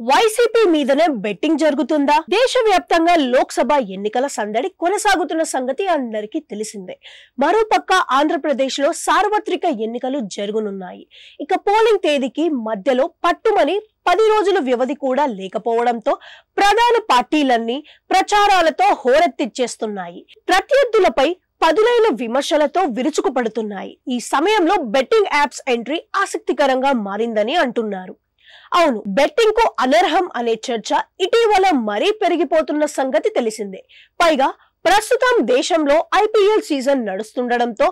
YCP మీదనే betting జరుగుతుందా? దేశవ్యాప్తంగా లోక్సభ ఎన్నికల సందడి కొనసాగుతున్న సంగతి అందరికీ తెలిసిందే. మరోపక్క ఆంధ్రప్రదేశ్ లో సార్వత్రిక ఎన్నికలు జరగనున్నాయి. ఇక పోలింగ్ తేదీకి మధ్యలో పట్టుమని 10 రోజుల వ్యవధి కూడా లేకపోవడంతో ప్రధాన పార్టీలన్నీ ప్రచారాలతో హోరెత్తిచ్చేస్తున్నాయి. ప్రత్యర్థులపై పదులైన విమర్శలతో విరుచుకుపడుతున్నాయి. ఈ సమయంలో బెట్టింగ్ యాప్స్ ఎంట్రీ ఆసక్తికరంగా మారిందని అంటున్నారు. అవును, బెట్టింగ్ కు అనర్హం అనే చర్చ ఇటీవల మరీ పెరిగిపోతున్న సంగతి తెలిసిందే. పైగా ప్రస్తుతం దేశంలో ఐపీఎల్ సీజన్ నడుస్తుండడంతో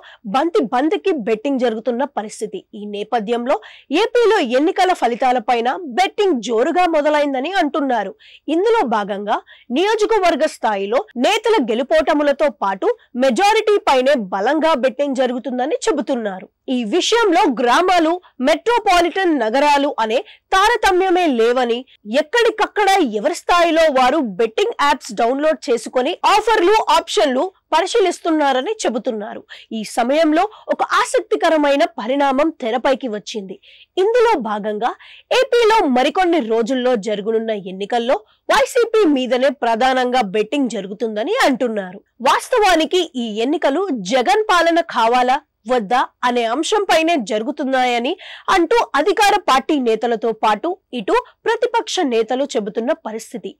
బంతికి బెట్టింగ్ జరుగుతున్న పరిస్థితి. ఈ నేపథ్యంలో ఏపీలో ఎన్నికల ఫలితాలపైన బెట్టింగ్ జోరుగా మొదలైందని అంటున్నారు. ఇందులో భాగంగా నియోజకవర్గ స్థాయిలో నేతల గెలుపోటములతో పాటు మెజారిటీ పైనే బలంగా బెట్టింగ్ జరుగుతుందని చెబుతున్నారు. ఈ విషయంలో గ్రామాలు, మెట్రోపాలిటన్ నగరాలు అనే తారతమ్యమే లేవని, ఎక్కడికక్కడ ఎవరి స్థాయిలో వారు బెట్టింగ్ యాప్స్ డౌన్లోడ్ చేసుకుని ఆఫర్లు, ఆప్షన్లు పరిశీలిస్తున్నారని చెబుతున్నారు. ఈ సమయంలో ఒక ఆసక్తికరమైన పరిణామం తెరపైకి వచ్చింది. ఇందులో భాగంగా ఏపీలో మరికొన్ని రోజుల్లో జరగనున్న ఎన్నికల్లో వైసీపీ మీదనే ప్రధానంగా బెట్టింగ్ జరుగుతుందని అంటున్నారు. వాస్తవానికి ఈ ఎన్నికలు జగన్ పాలన కావాలా వద్దా అనే అంశంపైనే జరుగుతున్నాయని అంటూ అధికార పార్టీ నేతలతో పాటు ఇటు ప్రతిపక్ష నేతలు చెబుతున్న పరిస్థితి.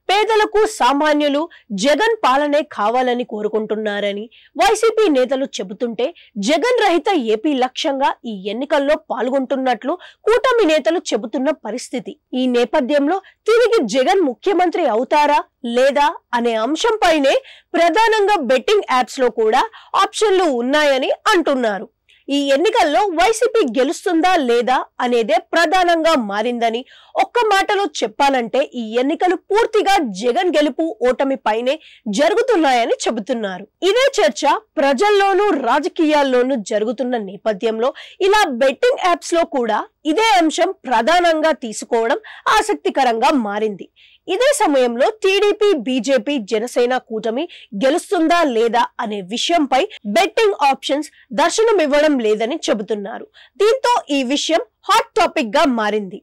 పేదలకు, సామాన్యులు జగన్ పాలనే కావాలని కోరుకుంటున్నారని వైసీపీ నేతలు చెబుతుంటే, జగన్ రహిత ఏపీ లక్ష్యంగా ఈ ఎన్నికల్లో పాల్గొంటున్నట్లు కూటమి నేతలు చెబుతున్న పరిస్థితి. ఈ నేపథ్యంలో తిరిగి జగన్ ముఖ్యమంత్రి అవుతారా లేదా అనే అంశంపైనే ప్రధానంగా బెట్టింగ్ యాప్స్ లో కూడా ఆప్షన్లు ఉన్నాయని అంటున్నారు. ఈ ఎన్నికల్లో వైసీపీ గెలుస్తుందా లేదా అనేదే ప్రధానంగా మారిందని, ఒక్క మాటలో చెప్పాలంటే ఈ ఎన్నికలు పూర్తిగా జగన్ గెలుపు ఓటమి పైనే జరుగుతున్నాయని చెబుతున్నారు. ఇదే చర్చ ప్రజల్లోనూ రాజకీయాల్లోనూ జరుగుతున్న నేపథ్యంలో ఇలా బెట్టింగ్ యాప్స్ లో కూడా ఇదే అంశం ప్రధానంగా తీసుకోవడం ఆసక్తికరంగా మారింది. ఇదే సమయంలో టీడీపీ, బీజేపీ, జనసేన కూటమి గెలుస్తుందా లేదా అనే విషయంపై బెట్టింగ్ ఆప్షన్స్ దర్శనమివ్వడం లేదని చెబుతున్నారు. దీంతో ఈ విషయం హాట్ టాపిక్ గా మారింది.